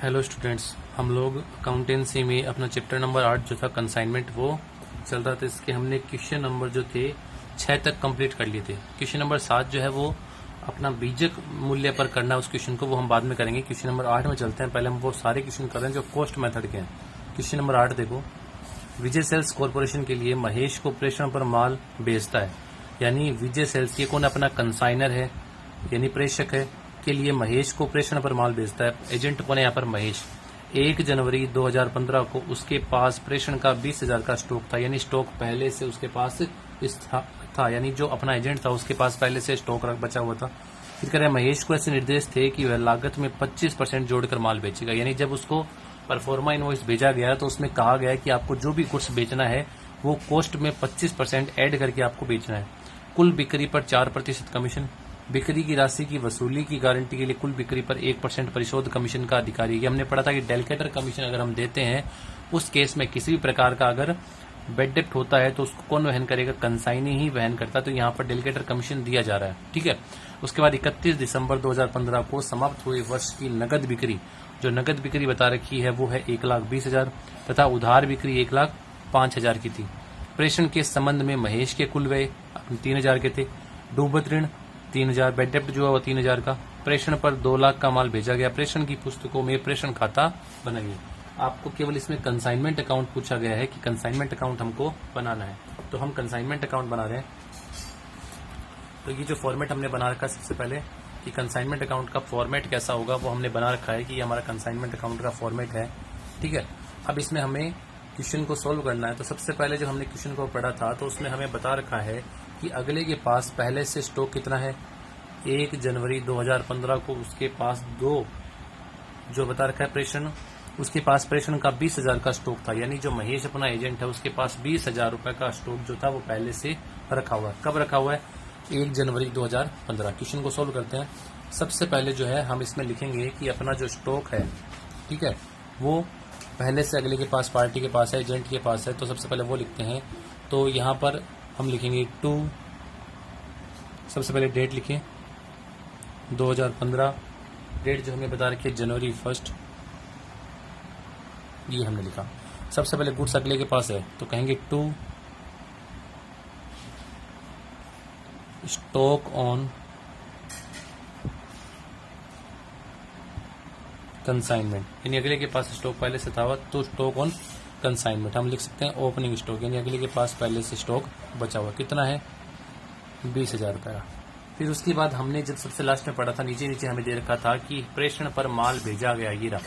Hello students, हम लोग accountancy में अपना चैप्टर नंबर 8 जो था कंसाइनमेंट वो चल रहा था। इसके हमने क्वेश्चन नंबर जो थे 6 तक कंप्लीट कर लिए थे। क्वेश्चन नंबर 7 जो है वो अपना बीजक मूल्य पर करना है, उस क्वेश्चन को वो हम बाद में करेंगे। क्वेश्चन नंबर 8 में चलते हैं। पहले हम वो सारे क्वेश्चन कर रहे हैं जो कॉस्ट मेथड के हैं। क्वेश्चन नंबर 8 देखो, विजय सेल्स कॉर्पोरेशन के लिए महेश को प्रेषण पर माल बेचता है। यानी विजय सेल्स ये कौन अपना कंसाइनर है यानी प्रेषक है, के लिए महेश को प्रेषण पर माल बेचता है। एजेंट कौन है यहाँ पर? महेश। 1 जनवरी 2015 को उसके पास प्रेषण का 20,000 का स्टॉक था। यानी स्टॉक पहले से उसके पास था, यानी जो अपना एजेंट था उसके पास पहले से स्टॉक बचा हुआ था। फिर कह रहे हैं महेश को ऐसे निर्देश थे कि वह लागत में 25% जोड़कर माल बेचेगा। यानी जब उसको परफॉर्मा इनवॉइस भेजा गया तो उसमें कहा गया कि आपको जो भी गुड्स बेचना है वो कॉस्ट में 25% ऐड करके आपको बेचना है। कुल बिक्री पर 4% कमीशन। बिक्री की राशि की वसूली की गारंटी के लिए कुल बिक्री पर 1% परिशोध कमीशन का अधिकारी। ये हमने पढ़ा था कि डेलीकेटर कमीशन अगर हम देते हैं उस केस में किसी भी प्रकार का अगर बेड डेप्ट होता है तो उसको कौन वहन करेगा? कंसाइनी ही वहन करता है। तो यहाँ पर डेलीकेटर कमीशन दिया जा रहा है, ठीक है। उसके बाद 31 दिसंबर 2015 को समाप्त हुए वर्ष की नगद बिक्री, जो नगद बिक्री बता रखी है वो है 1,20,000 तथा उधार बिक्री 1,05,000 की थी। प्रेषण के संबंध में महेश के कुल व्यय 3,000 के थे। डूबत ऋण 3,000, बेड डेप्ट जो है वो 3,000 का। प्रेषण पर 2 लाख का माल भेजा गया। प्रेषण की पुस्तकों में प्रेषण खाता बनाइए। आपको केवल इसमें कंसाइनमेंट अकाउंट पूछा गया है कि कंसाइनमेंट अकाउंट हमको बनाना है, तो हम कंसाइनमेंट अकाउंट बना रहे हैं। तो ये जो फॉर्मेट हमने बना रखा है सबसे पहले कि कंसाइनमेंट अकाउंट का फॉर्मेट कैसा होगा वो हमने बना रखा है कि ये हमारा कंसाइनमेंट अकाउंट का फॉर्मेट है, ठीक है। अब इसमें हमें क्वेश्चन को सोल्व करना है। तो सबसे पहले जब हमने क्वेश्चन को पढ़ा था तो उसमें हमें बता रखा है कि अगले के पास पहले से स्टॉक कितना है। 1 जनवरी 2015 को उसके पास 2 जो बता रखा है प्रेषण, उसके पास प्रेषण का 20,000 का स्टॉक था। यानी जो महेश अपना एजेंट है उसके पास 20,000 रुपए का स्टॉक जो था वो पहले से रखा हुआ है। कब रखा हुआ है? 1 जनवरी 2015। क्वेश्चन को सोल्व करते हैं। सबसे पहले जो है हम इसमें लिखेंगे कि अपना जो स्टॉक है, ठीक है, वो पहले से अगले के पास पार्टी के पास है, एजेंट के पास है। तो सबसे पहले वो लिखते हैं। तो यहाँ पर हम लिखेंगे 2, सबसे पहले डेट लिखें 2015। डेट जो हमें बता रखी है जनवरी 1, ये हमने लिखा। सबसे पहले गुड्स अगले के पास है तो कहेंगे 2 स्टॉक ऑन कंसाइनमेंट, यानी अगले के पास स्टॉक पहले से था तो स्टॉक ऑन कंसाइनमेंट हम लिख सकते हैं ओपनिंग स्टॉक, यानी अगले के पास पहले से स्टॉक बचा हुआ कितना है? 20,000 रुपये का। फिर उसके बाद हमने जब सबसे लास्ट में पढ़ा था नीचे नीचे हमें दे रखा था कि प्रेषण पर माल भेजा गया। ये रहा,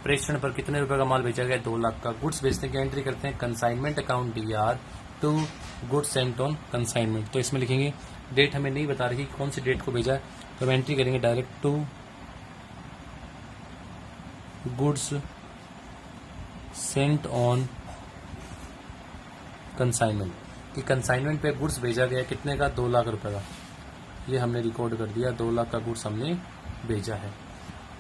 प्रेषण पर कितने रुपए का माल भेजा गया? 2 लाख का। गुड्स बेचने की एंट्री करते हैं consignment account DR to goods sent on consignment. तो इसमें लिखेंगे डेट हमें नहीं बता रही कौन सी डेट को भेजा है, तो हम एंट्री करेंगे direct to goods sent on consignment, कि कंसाइनमेंट पे गुड्स भेजा गया कितने का? 2 लाख रुपए का। ये हमने रिकॉर्ड कर दिया, 2 लाख का गुड्स हमने भेजा है।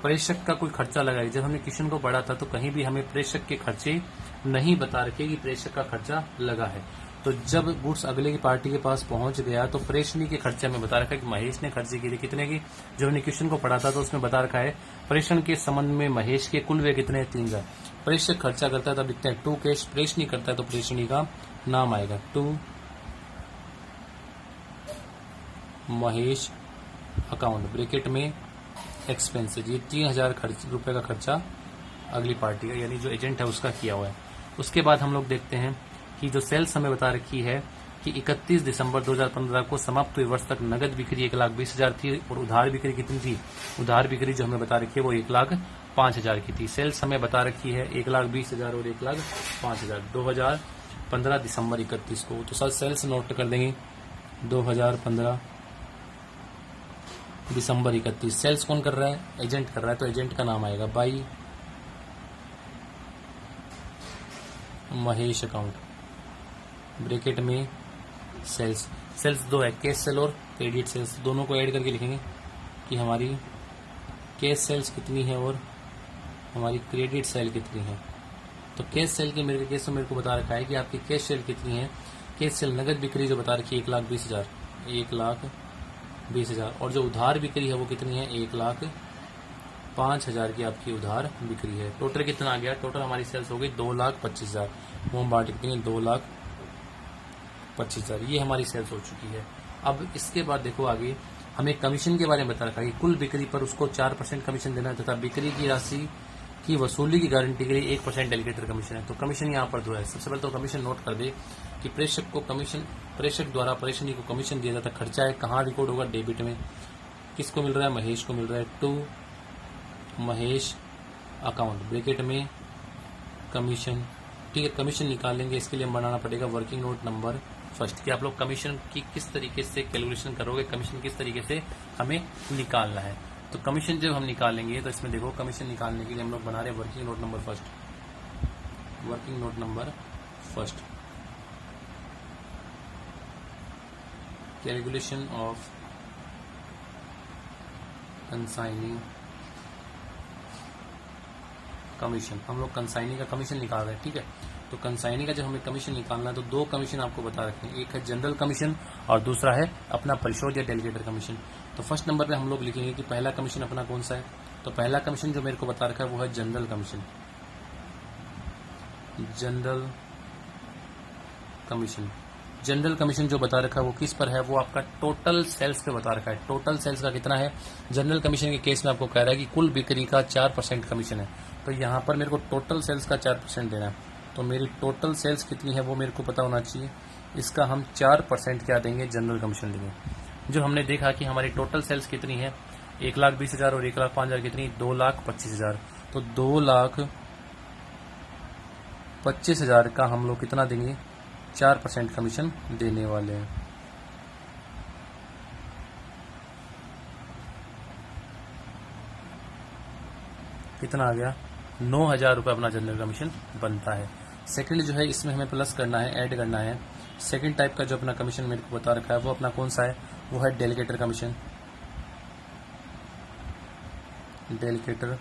प्रेषक का कोई खर्चा लगाई। जब हमने क्वेश्चन को पढ़ा था तो कहीं भी हमें प्रेषक के खर्चे नहीं बता रखे कि प्रेषक का खर्चा लगा है। तो जब गुड्स अगले की पार्टी के पास पहुंच गया तो प्रेषणी के खर्चे हमें बता रखा है कि महेश ने खर्चे किए थे कितने की। जब हमने क्वेश्चन को पढ़ा था तो उसमें बता रखा है प्रेषण के संबंध में महेश के कुल व्यय कितने? 3,000। प्रेषक खर्चा करता है तब लिखते हैं 2 कैश। प्रेषणी करता है तो प्रेषणी का नाम आएगा 2 महेश अकाउंट ब्रैकेट में एक्सपेंसेज। ये 3,000 रुपए का खर्चा अगली पार्टी का यानी जो एजेंट है उसका किया हुआ है। उसके बाद हम लोग देखते हैं कि जो सेल्स हमें बता रखी है कि 31 दिसंबर 2015 को समाप्त हुए वर्ष तक नगद बिक्री 1,20,000 थी और उधार बिक्री कितनी थी? उधार बिक्री जो हमें बता रखी है वो 1,05,000 की थी। सेल्स हमें बता रखी है 1,20,000 और 1,05,000 2015 दिसंबर 31 को। तो सर सेल्स नोट कर देंगे 2015 दिसंबर 31। सेल्स कौन कर रहा है? एजेंट कर रहा है, तो एजेंट का नाम आएगा बाई महेश अकाउंट ब्रैकेट में सेल्स। सेल्स 2 है, कैश सेल और क्रेडिट सेल्स। दोनों को ऐड करके लिखेंगे कि हमारी कैश सेल्स कितनी है और हमारी क्रेडिट सेल कितनी है। तो कैश सेल की मेरे केस में मेरे को बता रखा है कि आपकी कैश सेल कितनी है। कैश सेल नगद बिक्री जो बता रखी है 1,20,000, 1,20,000 और जो उधार बिक्री है वो कितनी है? 5,000 की आपकी उधार बिक्री है। टोटल कितना आ गया? टोटल हमारी सेल्स हो गई 2,25,000। मोमबाटी कितनी? 2,25,000। ये हमारी सेल्स हो चुकी है। अब इसके बाद देखो आगे हमें कमीशन के बारे में बता रखा है कि कुल बिक्री पर उसको 4% कमीशन देना है तथा बिक्री की राशि की वसूली की गारंटी के लिए 1% डेलीगेटर कमीशन है। तो कमीशन यहाँ पर 2 है। सबसे पहले तो कमीशन नोट कर दे कि प्रेषक द्वारा प्रेषणी को कमीशन दिया जाता खर्चा है। कहाँ रिकॉर्ड होगा? डेबिट में। किसको मिल रहा है? महेश को मिल रहा है। टू महेश अकाउंट ब्रैकेट में कमीशन। ठीक है, कमीशन निकालेंगे, इसके लिए हम बनाना पड़ेगा वर्किंग नोट नंबर फर्स्ट कि आप लोग कमीशन की किस तरीके से कैलकुलेशन करोगे, कमीशन किस तरीके से हमें निकालना है। तो कमीशन जब हम निकालेंगे तो इसमें देखो कमीशन निकालने के लिए हम लोग बना रहे हैं working note number first. Working note number first, calculation of consigning commission. हम लोग कंसाइनी का कमीशन निकाल रहे हैं। ठीक है, तो कंसाइनी का जब हमें कमीशन निकालना है तो 2 कमीशन आपको बता रखे हैं, एक है जनरल कमीशन और दूसरा है अपना परिशोध या डेलीगेटर कमीशन। तो फर्स्ट नंबर पे हम लोग लिखेंगे कि पहला कमीशन अपना कौन सा है। तो पहला कमीशन जो मेरे को बता रखा है वो है general commission. General commission, general commission जो बता रखा है वो किस पर है? वो आपका टोटल सेल्स पे बता रखा है। टोटल सेल्स का कितना है? जनरल कमीशन के केस में आपको कह रहा है कि कुल बिक्री का 4% कमीशन है। तो यहाँ पर मेरे को टोटल सेल्स का 4% देना है। तो मेरी टोटल सेल्स कितनी है वो मेरे को पता होना चाहिए। इसका हम 4% क्या देंगे? जनरल कमीशन देंगे। जो हमने देखा कि हमारी टोटल सेल्स कितनी है, 1,20,000 और 1,05,000 कितनी? 2,25,000। तो 2,25,000 का हम लोग कितना देंगे? 4% कमीशन देने वाले हैं। कितना आ गया? 9,000 रुपये अपना जनरल कमीशन बनता है। सेकंड जो है इसमें हमें प्लस करना है, ऐड करना है। सेकंड टाइप का जो अपना कमीशन मेरे को बता रखा है वो अपना कौन सा है? वो है delegator commission. Delegator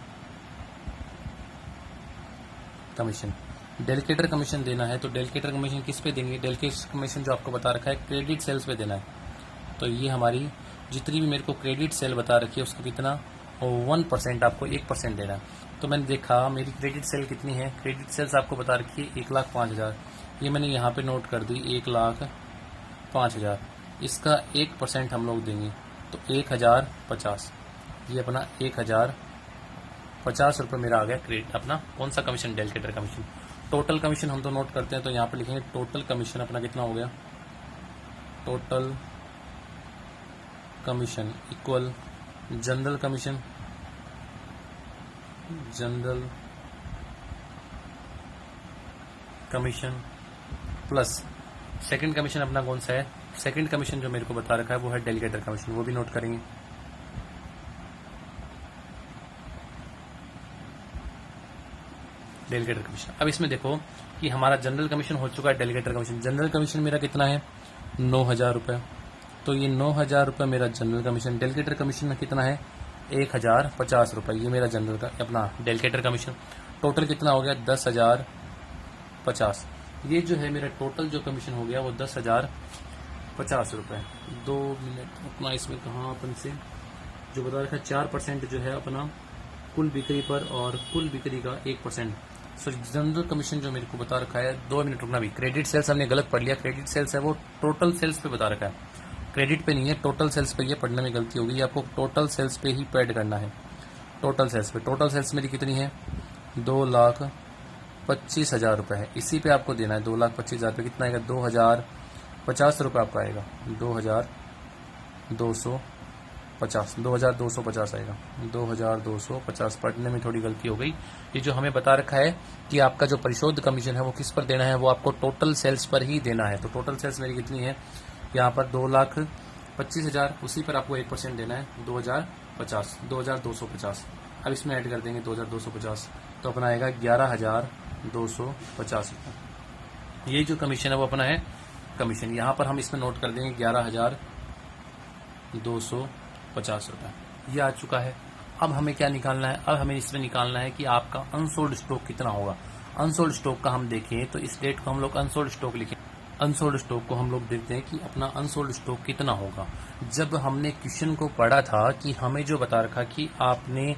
commission, delegator commission देना है। तो डेलीगेटर कमीशन किस पे देंगे? डेलीगेटर कमीशन जो आपको बता रखा है क्रेडिट सेल्स पे देना है। तो ये हमारी जितनी भी मेरे को क्रेडिट सेल बता रखी है उसका कितना? 1% आपको 1% देना है। तो मैंने देखा मेरी क्रेडिट सेल कितनी है? क्रेडिट सेल्स आपको बता रखी है 1,05,000। ये मैंने यहाँ पे नोट कर दी 1,05,000। इसका 1% हम लोग देंगे तो 1,050। ये अपना 1,050 रुपये मेरा आ गया क्रेडिट अपना कौन सा commission? Delegator commission. Total commission हम तो नोट करते हैं तो यहाँ पे लिखेंगे टोटल कमीशन अपना कितना हो गया? Total commission equal general commission, general commission plus second commission अपना कौन सा है? सेकंड कमीशन जो मेरे को बता रखा है वो है डेलीगेटर कमीशन, वो भी नोट करेंगे। Delegator commission. अब इसमें देखो कि हमारा जनरल कमीशन हो चुका है, डेलीगेटर कमीशन। जनरल कमीशन मेरा कितना है? 9,000 रुपये। तो ये 9,000 रुपये मेरा जनरल कमीशन। डेलीगेटर कमीशन में कितना है? 1,050 रुपये। ये मेरा जनरल का अपना डेलीगेटर कमीशन। टोटल कितना हो गया? 10,050। ये जो है मेरा टोटल जो कमीशन हो गया वो 10,050 रुपये। 2 मिनट अपना इसमें कहाँ अपन से जो बता रखा है 4% जो है अपना कुल बिक्री पर और कुल बिक्री का 1%। सो जनरल कमीशन जो मेरे को बता रखा है 2 मिनट रुकना भी। क्रेडिट सेल्स हमने गलत पढ़ लिया। क्रेडिट सेल्स है वो टोटल सेल्स पे बता रखा है, क्रेडिट पे नहीं है, टोटल सेल्स पे। ये पढ़ने में गलती होगी, आपको टोटल सेल्स पे ही पैड करना है। टोटल सेल्स पे, टोटल सेल्स मेरी कितनी है? 2,25,000 रुपये है। इसी पे आपको देना है 2,25,000 रुपये। कितना आएगा? 2,050 रुपये आपका आएगा। 2,250 आएगा। 2,250। पढ़ने में थोड़ी गलती हो गई। ये जो हमें बता रखा है कि आपका जो परिशोध कमीशन है वो किस पर देना है? वो आपको टोटल सेल्स पर ही देना है। तो टोटल सेल्स मेरी कितनी है? यहाँ पर 2,25,000, उसी पर आपको 1% देना है। 2,250। अब इसमें ऐड कर देंगे 2,250 तो अपना आएगा 11,250 रुपये। ये जो कमीशन है वो अपना है कमीशन। यहाँ पर हम इसमें नोट कर देंगे 11,250 रुपये। ये आ चुका है। अब हमें क्या निकालना है? अब हमें इसमें निकालना है कि आपका अनसोल्ड स्टॉक कितना होगा। अनसोल्ड स्टॉक का हम देखें तो इस डेट को हम लोग अनसोल्ड स्टॉक लिखें। अनसोल्ड स्टॉक को हम लोग देखते हैं कि अपना अनसोल्ड स्टॉक कितना होगा। जब हमने क्वेश्चन को पढ़ा था कि हमें जो बता रखा कि आपने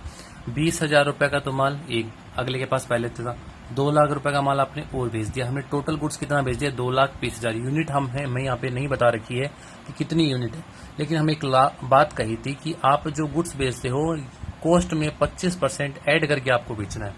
20,000 रुपए का तो माल एक अगले के पास पहले था, 2 लाख रुपए का माल आपने और भेज दिया। हमने टोटल गुड्स कितना भेज दिया? 2,20,000। यूनिट मैं यहाँ पे नहीं बता रखी है कि कितनी यूनिट है, लेकिन हम एक बात कही थी कि आप जो गुड्स बेचते हो कॉस्ट में 25% ऐड करके आपको बेचना है।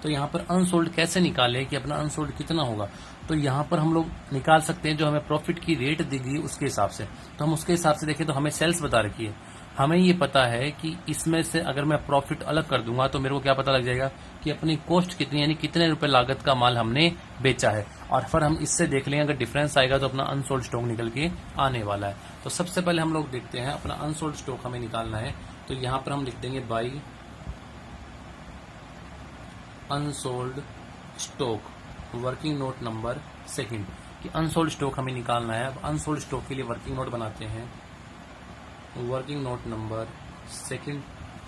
तो यहाँ पर अनसोल्ड कैसे निकाले कि अपना अनसोल्ड कितना होगा? तो यहाँ पर हम लोग निकाल सकते हैं जो हमें प्रॉफिट की रेट देगी उसके हिसाब से। तो हम उसके हिसाब से देखें तो हमें सेल्स बता रखी है, हमें ये पता है कि इसमें से अगर मैं प्रॉफिट अलग कर दूंगा तो मेरे को क्या पता लग जाएगा कि अपनी कॉस्ट कितनी, यानी कितने रुपए लागत का माल हमने बेचा है। और फिर हम इससे देख लेंगे, अगर डिफरेंस आएगा तो अपना अनसोल्ड स्टॉक निकल के आने वाला है। तो सबसे पहले हम लोग देखते हैं अपना अनसोल्ड स्टॉक हमें निकालना है। तो यहाँ पर हम लिख देंगे by unsold stock, working note number second, कि अनसोल्ड स्टॉक हमें निकालना है। अब अनसोल्ड स्टॉक के लिए वर्किंग नोट बनाते हैं। Working note number second,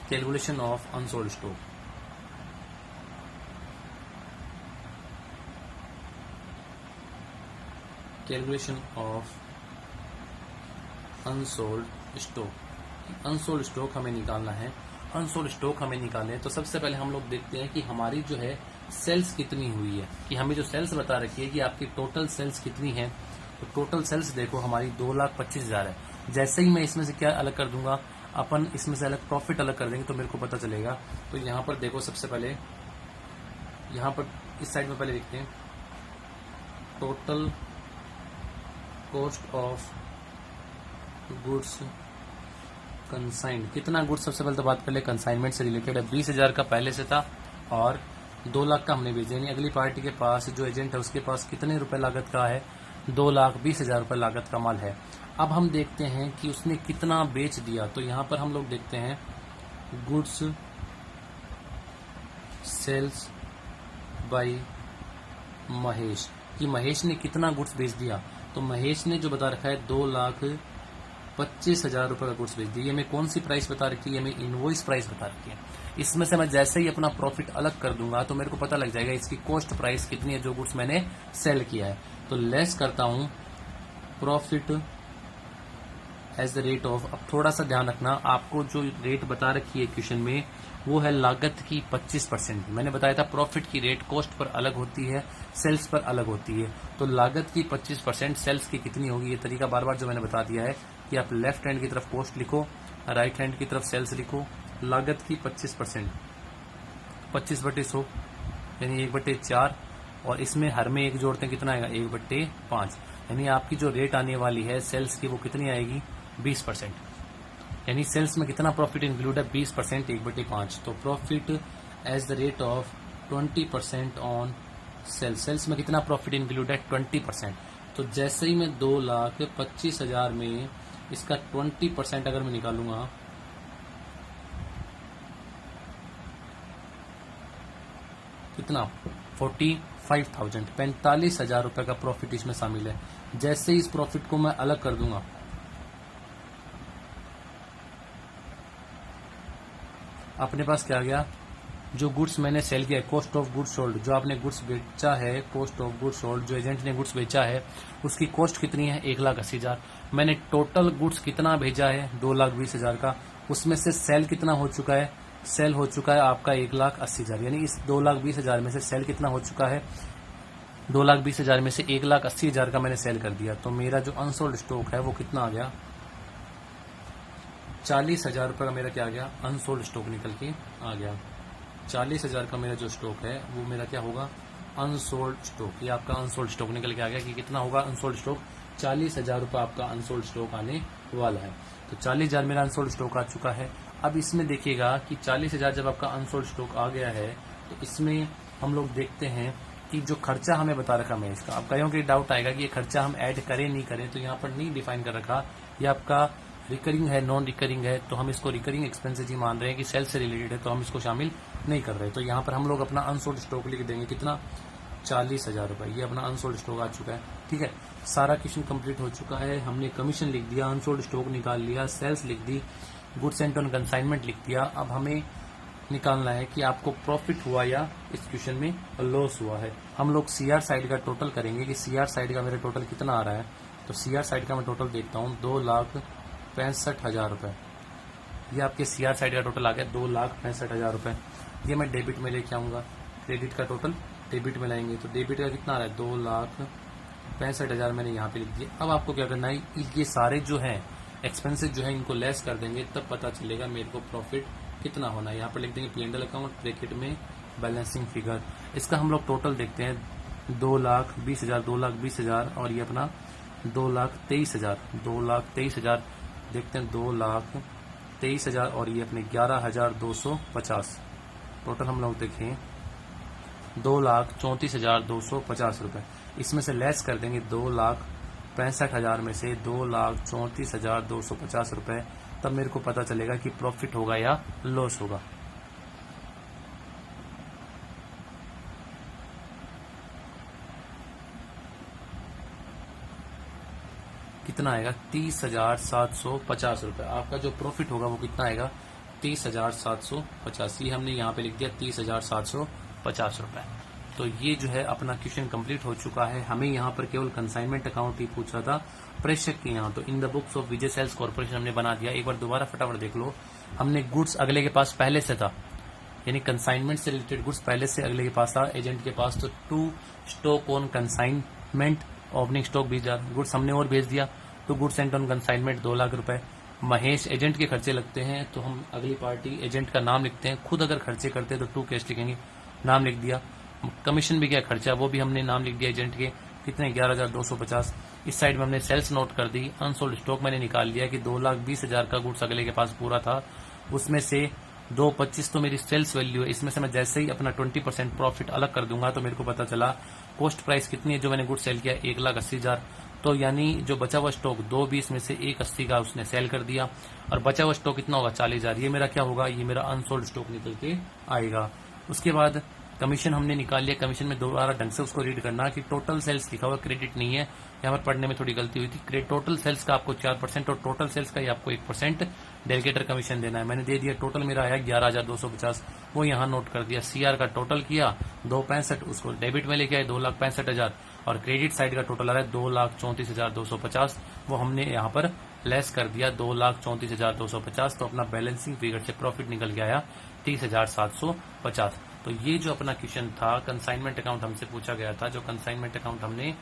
calculation of unsold stock. Calculation of unsold stock. Unsold stock हमें निकालना है। अनसोल्ड स्टॉक हमें निकालना है तो सबसे पहले हम लोग देखते हैं कि हमारी जो है सेल्स कितनी हुई है, कि हमें जो सेल्स बता रखी है कि आपकी टोटल सेल्स कितनी है। तो टोटल सेल्स देखो हमारी 2,25,000 है। जैसे ही मैं इसमें से क्या अलग कर दूंगा, अपन इसमें से अलग प्रॉफिट अलग कर देंगे तो मेरे को पता चलेगा। तो यहाँ पर देखो सबसे पहले यहाँ पर इस साइड में पहले लिखते हैं टोटल कॉस्ट ऑफ गुड्स कंसाइंड। कितना गुड्स, सबसे पहले तो बात कर ले कंसाइनमेंट से रिलेटेड है। 20,000 का पहले से था और 2 लाख का हमने भेजा, यानी अगली पार्टी के पास जो एजेंट है उसके पास कितने रुपए लागत का है? 2,20,000 रुपए लागत का माल है। अब हम देखते हैं कि उसने कितना बेच दिया। तो यहाँ पर हम लोग देखते हैं गुड्स सेल्स बाय महेश, कि महेश ने कितना गुड्स बेच दिया। तो महेश ने जो बता रखा है 2,25,000 रुपए का गुड्स बेच दिया। ये हमें कौन सी प्राइस बता रखी है? हमें इनवॉइस प्राइस बता रखी है। इसमें से मैं जैसे ही अपना प्रॉफिट अलग कर दूंगा तो मेरे को पता लग जाएगा इसकी कॉस्ट प्राइस कितनी है जो गुड्स मैंने सेल किया है। तो लेस करता हूं profit as the rate of. अब थोड़ा सा ध्यान रखना, आपको जो रेट बता रखी है क्वेश्चन में वो है लागत की 25%। मैंने बताया था प्रॉफिट की रेट कॉस्ट पर अलग होती है, सेल्स पर अलग होती है। तो लागत की 25% सेल्स की कितनी होगी? ये तरीका बार बार जो मैंने बता दिया है कि आप लेफ्ट हैंड की तरफ कॉस्ट लिखो, राइट हैंड की तरफ सेल्स लिखो। लागत की 25%, 25/100 यानी 1/4, और इसमें हर में एक जोड़ते हैं कितना आएगा? 1/5, यानी आपकी जो रेट आने वाली है सेल्स की वो कितनी आएगी? 20%। यानी सेल्स में कितना प्रॉफिट इंक्लूड है? 20%, 1/5। तो profit as the rate of 20% on sales. Sales में कितना प्रॉफिट इंक्लूड है? 20%। तो जैसे ही मैं 2,25,000 में इसका 20% अगर मैं निकालूंगा कितना? 45,000, 45,000 रुपए का प्रॉफिट इसमें शामिल है। जैसे ही इस प्रॉफिट को मैं अलग कर दूंगा, अपने पास क्या आ गया? जो गुड्स मैंने सेल किया है, कॉस्ट ऑफ गुड्स सोल्ड, जो आपने गुड्स बेचा है, कॉस्ट ऑफ गुड्स सोल्ड, जो एजेंट ने गुड्स बेचा है उसकी कॉस्ट कितनी है? 1,80,000। मैंने टोटल गुड्स कितना भेजा है? 2,20,000 का। उसमें से सेल कितना हो चुका है? सेल हो चुका है आपका 1,80,000। यानी इस 2,20,000 में से सेल कितना हो चुका है? 2,20,000 में से 1,80,000 का मैंने सेल कर दिया। तो मेरा जो अनसोल्ड स्टॉक है वो कितना आ गया? 40,000 रुपए का मेरा क्या आ गया? अनसोल्ड स्टॉक निकल के आ गया। 40,000 का मेरा जो स्टॉक है वो मेरा क्या होगा? Unsold stock. ये आपका अनसोल्ड स्टॉक निकल के आ गया कि कितना होगा अनसोल्ड स्टॉक? 40,000 रुपए आपका अनसोल्ड स्टॉक आने वाला है। तो 40,000 मेरा अनसोल्ड स्टॉक आ चुका है। अब इसमें देखिएगा कि 40,000 जब आपका अनसोल्ड स्टॉक आ गया है तो इसमें हम लोग देखते हैं कि जो खर्चा हमें बता रखा मैं इसका, अब कईयों के डाउट आएगा कि ये खर्चा हम ऐड करें नहीं करें, तो यहाँ पर नहीं डिफाइन कर रखा। ये आपका रिकरिंग है, नॉन रिकरिंग है, तो हम इसको रिकरिंग एक्सपेंसेस ही मान रहे हैं कि सेल से रिलेटेड है, तो हम इसको शामिल नहीं कर रहे। तो यहाँ पर हम लोग अपना अनसोल्ड स्टॉक लिख देंगे कितना? 40,000 रुपए। ये अपना अनसोल्ड स्टॉक आ चुका है। ठीक है, सारा क्वेश्चन कंप्लीट हो चुका है। हमने कमीशन लिख दिया, अनसोल्ड स्टॉक निकाल लिया, सेल्स लिख दी, गुड्स सेंट ऑन कंसाइनमेंट लिख दिया। अब हमें निकालना है कि आपको प्रॉफिट हुआ या इस क्वेश्चन में लॉस हुआ है। हम लोग सीआर साइड का टोटल करेंगे कि सीआर साइड का मेरा टोटल कितना आ रहा है। तो सीआर साइड का मैं टोटल देखता हूँ 2,65,000 रुपए, ये आपके CR साइड का टोटल आ गया 2,65,000 रुपए। ये मैं डेबिट में लेके आऊंगा, क्रेडिट का टोटल डेबिट में लाएंगे तो डेबिट का कितना आ रहा है 2,65,000 मैंने यहाँ पे लिख दिया। अब आपको क्या करना है, ये सारे जो है एक्सपेंसेस जो है इनको लेस कर देंगे, तब पता चलेगा मेरे को प्रॉफिट कितना होना है। यहाँ पर लिख देंगे P&L अकाउंट ब्रैकेट में बैलेंसिंग फिगर। इसका हम लोग टोटल देखते हैं 2,20,000 और ये अपना 2,23,000 देखते हैं 2,23,000 और ये अपने 11,250 टोटल हम लोग देखें 2,34,250 रुपए। इसमें से लेस कर देंगे 2,65,000 में से 2,34,250 रुपए, तब मेरे को पता चलेगा कि प्रॉफिट होगा या लॉस होगा। कितना आएगा 30,750 रुपए। आपका जो प्रॉफिट होगा वो कितना आएगा 30,750। ये हमने यहाँ पे लिख दिया 30,750 रुपए। तो ये जो है अपना क्वेश्चन कंप्लीट हो चुका है। हमें यहाँ पर केवल कंसाइनमेंट अकाउंट ही पूछ रहा था प्रेषक के यहाँ, तो in the books of Vijay sales corporation हमने बना दिया। एक बार दोबारा फटाफट देख लो, हमने गुड्स अगले के पास पहले से था, यानी कंसाइनमेंट से रिलेटेड गुड्स पहले से अगले के पास था, एजेंट के पास, तो to stock on consignment opening stock भेज दिया, गुड्स हमने और भेज दिया। तो goods and on consignment 2 lakh रुपए। महेश एजेंट के खर्चे लगते हैं तो हम अगली पार्टी एजेंट का नाम लिखते हैं, खुद अगर खर्चे करते हैं तो टू कैश लिखेंगे, नाम लिख दिया। कमीशन भी क्या खर्चा वो भी हमने नाम लिख दिया एजेंट के, कितने 11,250। इस साइड में हमने सेल्स नोट कर दी। अनसोल्ड स्टॉक मैंने निकाल लिया कि 2,20,000 का गुड्स अगले के पास पूरा था, उसमें से 2,25 तो मेरी सेल्स वैल्यू है। इसमें से मैं जैसे ही अपना 20% प्रॉफिट अलग कर दूंगा तो मेरे को पता चला कॉस्ट प्राइस कितनी है जो मैंने गुड्स सेल किया 1,80,000। तो यानी जो बचा हुआ स्टॉक 2,20 में से 1,80 का उसने सेल कर दिया और बचा हुआ स्टॉक कितना होगा 40,000। ये मेरा क्या होगा, ये मेरा अनसोल्ड स्टॉक निकल के आएगा। उसके बाद कमीशन हमने निकाल लिया। कमीशन में दोबारा ढंग से उसको रीड करना कि टोटल सेल्स लिखा हुआ, क्रेडिट नहीं है, यहाँ पर पढ़ने में थोड़ी गलती हुई थी। टोटल सेल्स का आपको 4% और टोटल सेल्स का ही आपको 1% डेलीगेटर कमीशन देना है। मैंने दे दिया, टोटल मेरा आया 11,250, वो यहाँ नोट कर दिया। CR का टोटल किया 265, उसको डेबिट में लेके आए 2,65,000 और क्रेडिट साइड का टोटल आ रहा है 2,34,250, वो हमने यहाँ पर लेस कर दिया 2,34,250। तो अपना बैलेंसिंग फिगर से प्रॉफिट निकल के आया 30,750। तो ये जो अपना क्वेश्चन था कंसाइनमेंट अकाउंट हमसे पूछा गया था, जो कंसाइनमेंट अकाउंट हमने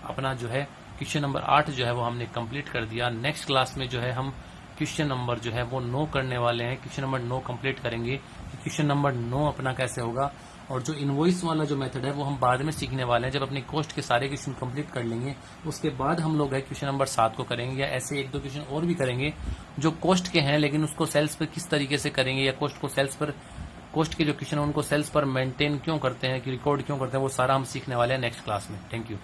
अपना जो है क्वेश्चन नंबर 8 जो है वो हमने कंप्लीट कर दिया। नेक्स्ट क्लास में जो है हम क्वेश्चन नंबर जो है वो 9 करने वाले हैं। क्वेश्चन नंबर 9 कंप्लीट करेंगे। क्वेश्चन नंबर 9 अपना कैसे होगा, और जो इनवॉइस वाला जो मेथड है वो हम बाद में सीखने वाले हैं। जब अपनी कॉस्ट के सारे क्वेश्चन कंप्लीट कर लेंगे उसके बाद हम लोग है क्वेश्चन नंबर 7 को करेंगे, या ऐसे 1-2 क्वेश्चन और भी करेंगे जो कॉस्ट के हैं, लेकिन उसको सेल्स पर किस तरीके से करेंगे, या कॉस्ट को सेल्स पर, कॉस्ट के जो क्वेश्चन है उनको सेल्स पर मेंटेन क्यों करते हैं, कि रिकॉर्ड क्यों करते हैं, वो सारा हम सीखने वाले हैं नेक्स्ट क्लास में। Thank you.